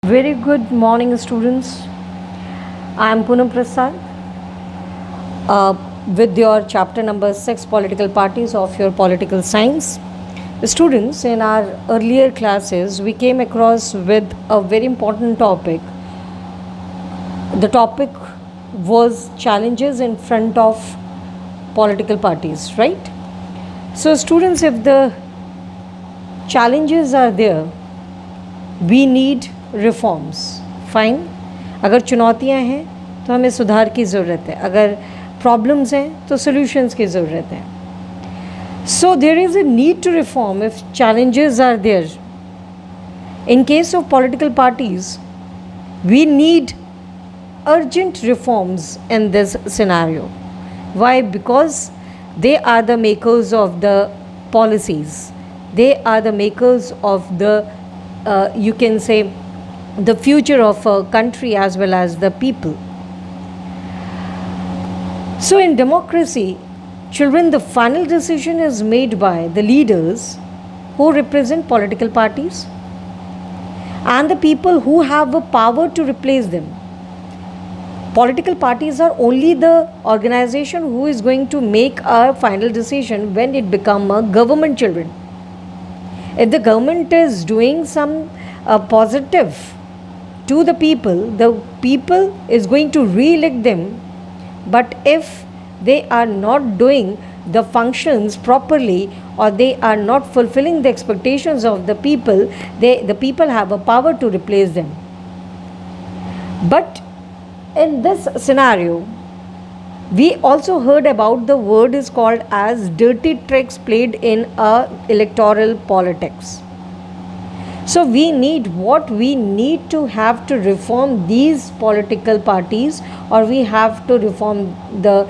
Very good morning, students. I am Poonam Prasad with your chapter number 6, Political Parties of your Political Science. Students, in our earlier classes, we came across with a very important topic. The topic was challenges in front of political parties, right? So, students, if the challenges are there, we need reforms fine. अगर चुनौतियां हैं तो हमें सुधार की ज़रूरत है, अगर प्रॉब्लम्स हैं तो सॉल्यूशंस की ज़रूरत है. So there is a need to reform if challenges are there. In case of political parties we need urgent reforms in this scenario. Why? Because they are the makers of the policies. They are the makers of the, you can say, the future of a country as well as the people. So in democracy, children, the final decision is made by the leaders who represent political parties and the people who have the power to replace them. Political parties are only the organization who is going to make a final decision when it become a government, children. If the government is doing some positive to the people is going to re-elect them. But if they are not doing the functions properly or they are not fulfilling the expectations of the people, the people have a power to replace them. But in this scenario, we also heard about the word is called as dirty tricks played in electoral politics. So we need to have to reform these political parties, or we have to reform the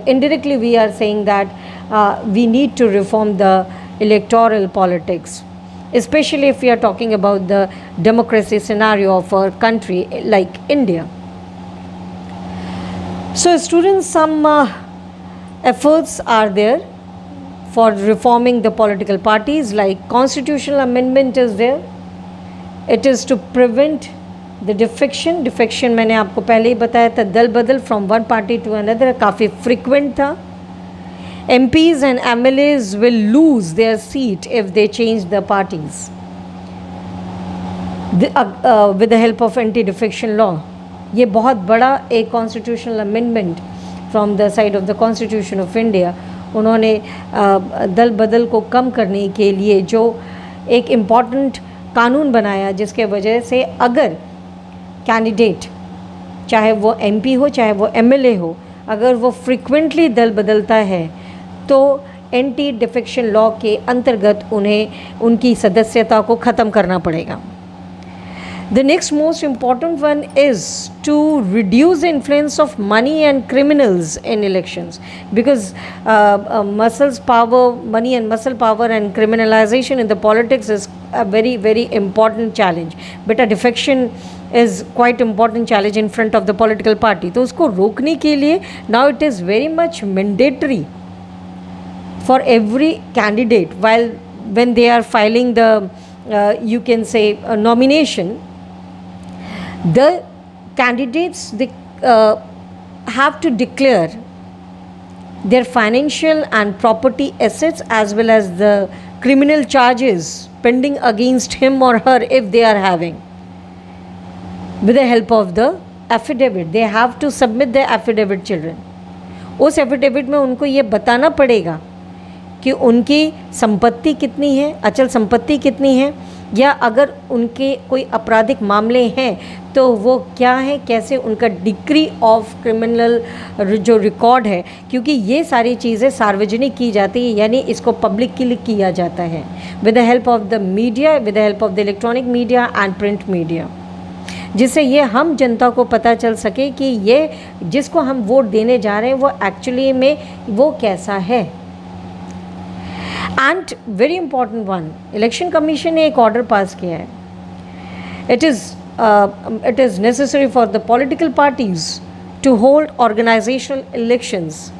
indirectly we are saying that we need to reform the electoral politics, especially if we are talking about the democracy scenario of a country like India. So students, some efforts are there for reforming the political parties, like constitutional amendment is there. It is to prevent the defection. Defection मैंने आपको पहले ही बताया था, दल बदल from one party to another काफ़ी frequent था. MPs and MLAs will lose their seat if they change the parties with the help of anti-defection law. ये बहुत बड़ा एक constitutional amendment from the side of the constitution of India. उन्होंने दल बदल को कम करने के लिए जो एक इम्पॉर्टेंट कानून बनाया, जिसके वजह से अगर कैंडिडेट, चाहे वो एमपी हो चाहे वो एमएलए हो, अगर वो फ्रिक्वेंटली दल बदलता है तो एंटी डिफेक्शन लॉ के अंतर्गत उन्हें उनकी सदस्यता को ख़त्म करना पड़ेगा. The next most important one is to reduce the influence of money and criminals in elections, because money and muscle power and criminalization in the politics is a very, very important challenge. But a defection is quite important challenge in front of the political party. तो उसको रोकने के लिए now it is very much mandatory for every candidate when they are filing the you can say nomination. The candidates have to declare their financial and property assets as well as the criminal charges pending against him or her if they are having, with the help of the affidavit. They have to submit the affidavit, children. उस affidavit में उनको ये बताना पड़ेगा कि उनकी संपत्ति कितनी है, अचल संपत्ति कितनी है, या अगर उनके कोई आपराधिक मामले हैं तो वो क्या है, कैसे उनका डिग्री ऑफ क्रिमिनल जो रिकॉर्ड है, क्योंकि ये सारी चीज़ें सार्वजनिक की जाती है, यानी इसको पब्लिक के लिए किया जाता है with the help of the media, with the help of the electronic media and print media, जिससे ये हम जनता को पता चल सके कि ये जिसको हम वोट देने जा रहे हैं वो एक्चुअली में वो कैसा है. And very important one, election commission ने एक ऑर्डर पास किया है. It is necessary for the political parties to hold organisational elections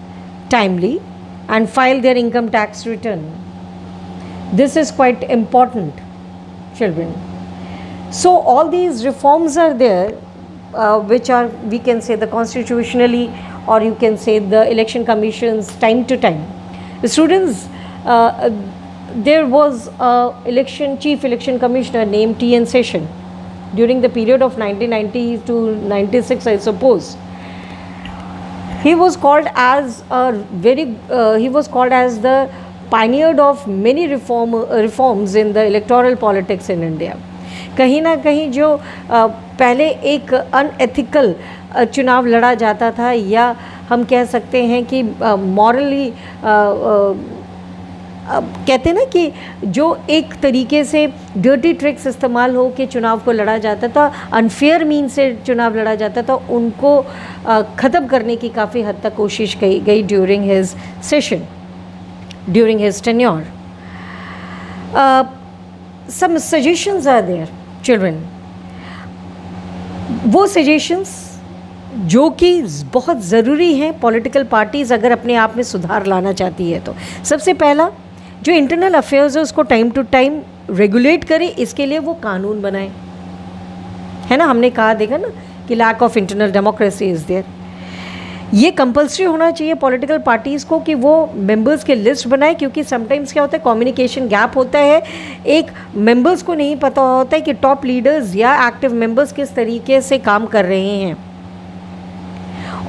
timely and file their income tax return. This is quite important, children. So all these reforms are there, which are, we can say, the constitutionally, or you can say the election commissions time to time. The students, there was a chief election commissioner named T.N. Session during the period of 1990 to 96, I suppose. He was called as the pioneer of many reforms in the electoral politics in India. कहीं ना कहीं जो पहले एक unethical चुनाव लड़ा जाता था, या हम कह सकते हैं कि मॉरली कहते हैं ना कि जो एक तरीके से डर्टी ट्रिक्स इस्तेमाल हो के चुनाव को लड़ा जाता था, अनफेयर मीन से चुनाव लड़ा जाता था, उनको ख़त्म करने की काफ़ी हद तक कोशिश की गई during his session, during his tenure. Some suggestions are there children. वो सजेशंस जो कि बहुत ज़रूरी हैं पॉलिटिकल पार्टीज़ अगर अपने आप में सुधार लाना चाहती है तो. सबसे पहला, जो इंटरनल अफेयर्स है उसको टाइम टू टाइम रेगुलेट करे, इसके लिए वो कानून बनाए, है ना. हमने कहा, देखा ना कि lack of internal democracy is there. ये कंपल्सरी होना चाहिए पॉलिटिकल पार्टीज़ को कि वो मेंबर्स के लिस्ट बनाए, क्योंकि समटाइम्स क्या होता है, कम्युनिकेशन गैप होता है. एक मेंबर्स को नहीं पता होता है कि टॉप लीडर्स या एक्टिव मेंबर्स किस तरीके से काम कर रहे हैं,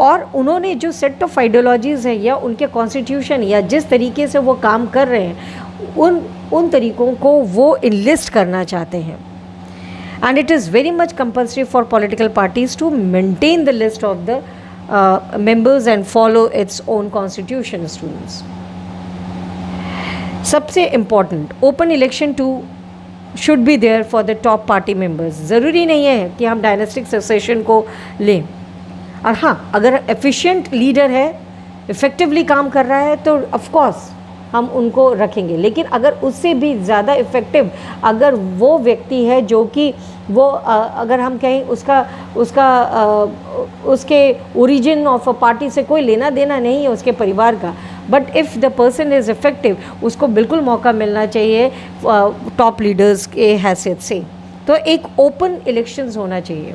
और उन्होंने जो सेट ऑफ आइडियोलॉजीज़ है या उनके कॉन्स्टिट्यूशन या जिस तरीके से वो काम कर रहे हैं, उन तरीक़ों को वो इनलिस्ट करना चाहते हैं. And it is very much compulsory for political parties to maintain the list of the members and follow its own constitution. Students, सबसे important, open election to should be there for the top party members. ज़रूरी नहीं है कि हम dynastic succession को लें, और हाँ, अगर एफिशिएंट लीडर है, इफ़ेक्टिवली काम कर रहा है, तो ऑफ कोर्स हम उनको रखेंगे. लेकिन अगर उससे भी ज़्यादा इफ़ेक्टिव अगर वो व्यक्ति है जो कि वो अगर हम कहें उसके ओरिजिन ऑफ अ पार्टी से कोई लेना देना नहीं है, उसके परिवार का, but if the person is effective, उसको बिल्कुल मौका मिलना चाहिए टॉप लीडर्स के हैसियत से. तो एक ओपन इलेक्शंस होना चाहिए,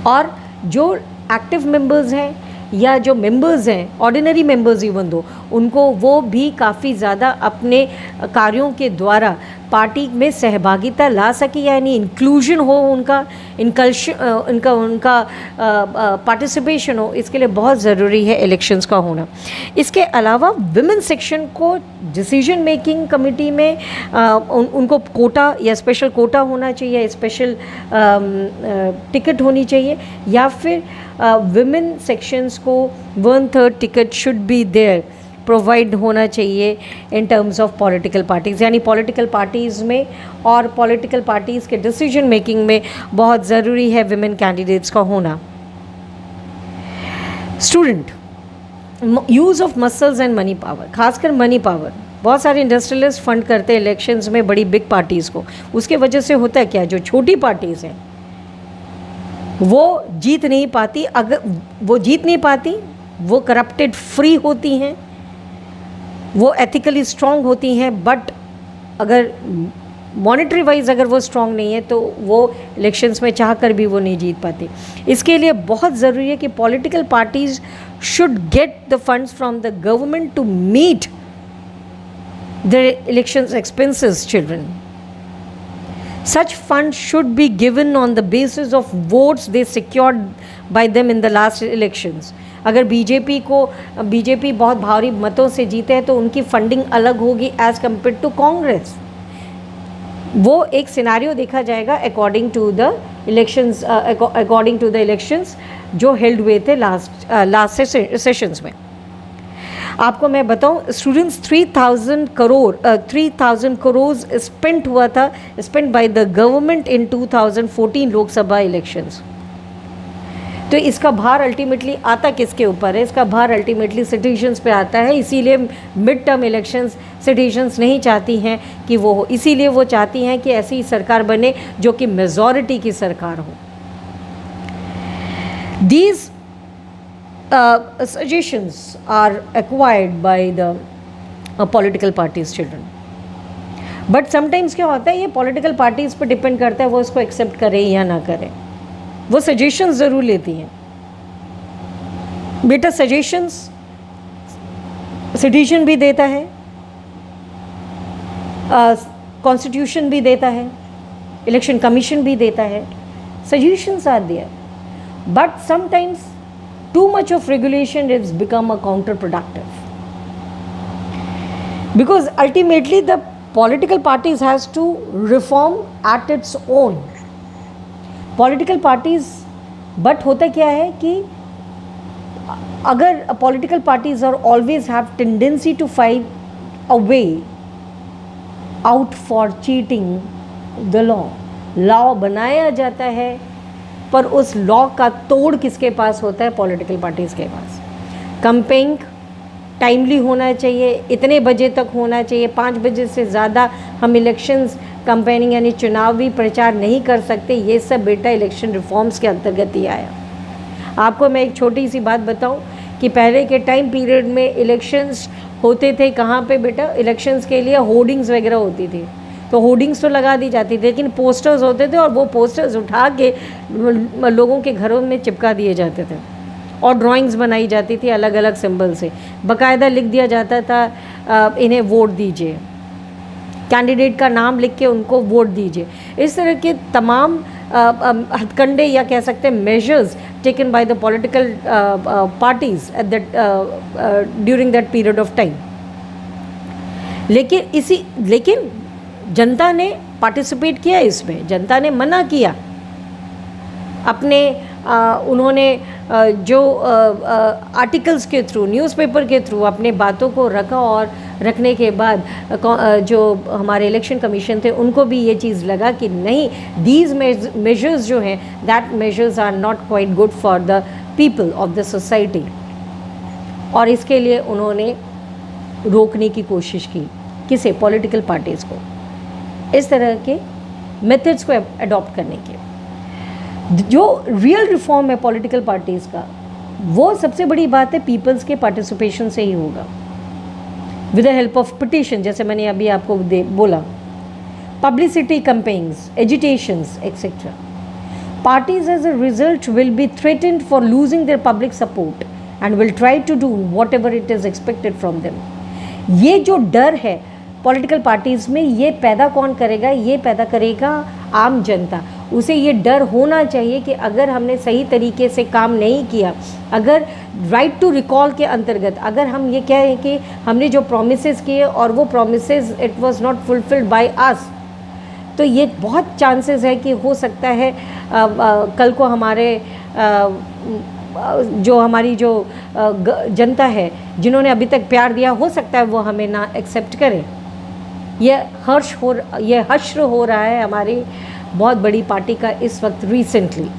और जो एक्टिव मेंबर्स हैं या जो मेंबर्स हैं, ऑर्डिनरी मेंबर्स इवन दो, उनको वो भी काफ़ी ज़्यादा अपने कार्यों के द्वारा पार्टी में सहभागिता ला सके, यानी इंक्लूजन हो, उनका पार्टिसिपेशन हो. इसके लिए बहुत ज़रूरी है इलेक्शंस का होना. इसके अलावा विमेन सेक्शन को डिसीजन मेकिंग कमेटी में उनको कोटा या स्पेशल कोटा होना चाहिए, स्पेशल टिकट होनी चाहिए, या फिर विमेन सेक्शंस को 1/3 ticket should be there provide होना चाहिए in terms of political parties. यानी पॉलिटिकल पार्टीज़ में और पॉलिटिकल पार्टीज़ के डिसीजन मेकिंग में बहुत ज़रूरी है विमेन कैंडिडेट्स का होना. Student, use of muscles and money power, खासकर मनी पावर. बहुत सारे इंडस्ट्रियलिस्ट फंड करते हैं इलेक्शंस में बड़ी बिग पार्टीज़ को. उसके वजह से होता है क्या, जो छोटी पार्टीज़ हैं वो जीत नहीं पाती. अगर वो जीत नहीं पाती, वो करप्टेड फ्री होती हैं, वो एथिकली स्ट्रॉन्ग होती हैं, बट अगर मॉनेटरी वाइज अगर वो स्ट्रॉन्ग नहीं है तो वो इलेक्शंस में चाह कर भी वो नहीं जीत पाती. इसके लिए बहुत ज़रूरी है कि political parties should get the funds from the government to meet the elections expenses. Children, such funds should be given on the basis of votes they secured by them in the last elections. अगर BJP बहुत भारी मतों से जीते हैं तो उनकी funding अलग होगी एज़ कम्पेयर टू कांग्रेस. वो एक सिनारियो देखा जाएगा अकॉर्डिंग टू द इलेक्शंस जो हेल्ड हुए थे लास्ट सेशंस में. आपको मैं बताऊं, स्टूडेंट्स 3000 करोड़ स्पेंट हुआ था, spent by the government in 2014 Lok Sabha elections. तो इसका भार अल्टीमेटली आता किसके ऊपर है? इसका भार अल्टीमेटली सिटीजन्स पे आता है. इसीलिए मिड टर्म इलेक्शंस सिटीजन्स नहीं चाहती हैं कि वो हो, इसीलिए वो चाहती हैं कि ऐसी सरकार बने जो कि मेजॉरिटी की सरकार हो. These suggestions are acquired by the political parties, children. But sometimes क्या होता है, ये पॉलिटिकल पार्टीज़ पर डिपेंड करता है वो इसको एक्सेप्ट करें या ना करें। वो सजेशंस ज़रूर लेती हैं बेटा, सजेशंस सिटीजन भी देता है, कॉन्स्टिट्यूशन भी देता है, इलेक्शन कमीशन भी देता है, suggestions are there, but sometimes too much of regulation has become a counterproductive, because ultimately the political parties has to reform at its own political parties। but होता क्या है कि अगर political parties are always have tendency to find a way out for cheating the law बनाया जाता है, पर उस लॉ का तोड़ किसके पास होता है? पॉलिटिकल पार्टीज़ के पास। कैंपेनिंग टाइमली होना चाहिए, इतने बजे तक होना चाहिए, 5 बजे से ज़्यादा हम इलेक्शंस कैंपेनिंग यानी चुनावी प्रचार नहीं कर सकते। ये सब बेटा इलेक्शन रिफॉर्म्स के अंतर्गत ही आया। आपको मैं एक छोटी सी बात बताऊं कि पहले के टाइम पीरियड में इलेक्शंस होते थे कहाँ पे बेटा? इलेक्शंस के लिए होर्डिंग्स वगैरह होती थी, तो होर्डिंग्स तो लगा दी जाती थी, लेकिन पोस्टर्स होते थे और वो पोस्टर्स उठा के लोगों के घरों में चिपका दिए जाते थे और ड्राइंग्स बनाई जाती थी अलग अलग सिंबल से, बाकायदा लिख दिया जाता था इन्हें वोट दीजिए, कैंडिडेट का नाम लिख के उनको वोट दीजिए। इस तरह के तमाम हथकंडे या कह सकते हैं measures taken by the political parties at that during that period of time. लेकिन जनता ने पार्टिसिपेट किया इसमें, जनता ने मना किया अपने उन्होंने जो आर्टिकल्स के थ्रू, न्यूज़पेपर के थ्रू अपने बातों को रखा, और रखने के बाद जो हमारे इलेक्शन कमीशन थे उनको भी ये चीज़ लगा कि नहीं, दीज मेजर्स जो हैं that measures are not quite good for the people of the society, और इसके लिए उन्होंने रोकने की कोशिश की। किसे? पॉलिटिकल पार्टीज़ को इस तरह के मेथड्स को अडॉप्ट करने के। जो रियल रिफॉर्म है पॉलिटिकल पार्टीज़ का, वो सबसे बड़ी बात है पीपल्स के पार्टिसिपेशन से ही होगा, with the help of petition, जैसे मैंने अभी आपको बोला, publicity campaigns, agitations etcetera. Parties as a result will be threatened for losing their public support and will try to do whatever it is expected from them. ये जो डर है political parties में, ये पैदा कौन करेगा? ये पैदा करेगा आम जनता। उसे ये डर होना चाहिए कि अगर हमने सही तरीके से काम नहीं किया, अगर राइट टू रिकॉल के अंतर्गत अगर हम ये कहें कि हमने जो प्रोमिसेस किए और वो promises it was not fulfilled by us, तो ये बहुत चांसेस है कि हो सकता है कल को हमारे जो हमारी जो जनता है जिन्होंने अभी तक प्यार दिया, हो सकता है वो हमें ना एक्सेप्ट करें। ये हश्र हो रहा है हमारी बहुत बड़ी पार्टी का इस वक्त recently.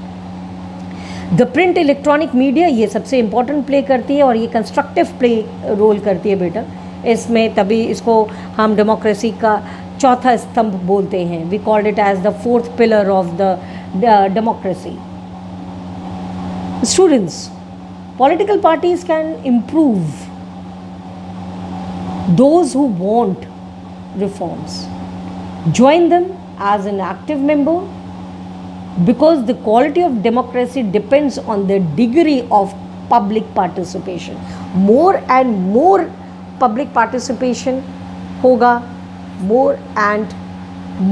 The print electronic media ये सबसे इम्पॉर्टेंट प्ले करती है और ये कंस्ट्रक्टिव प्ले रोल करती है बेटा इसमें, तभी इसको हम डेमोक्रेसी का चौथा स्तंभ बोलते हैं। We called it as the fourth pillar of the democracy. Students, political parties can improve those who want reforms. Join them as an active member, because the quality of democracy depends on the degree of public participation. More and more public participation होगा, more and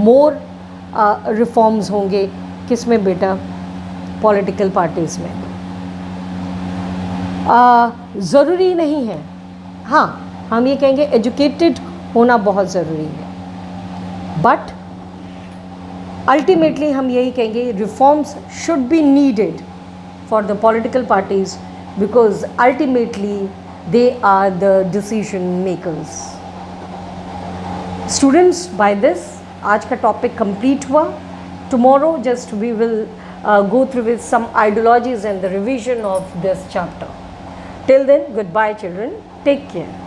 more reforms होंगे। किसमें बेटा? Political parties में। ज़रूरी नहीं है, हाँ हम ये कहेंगे एजुकेटेड होना बहुत ज़रूरी है, बट अल्टीमेटली हम यही कहेंगे reforms should be needed for the political parties, because ultimately they are the decision makers. Students, by this आज का टॉपिक कंप्लीट हुआ। Tomorrow just we will go through with some ideologies and the revision of this chapter. Till then, goodbye children, take care.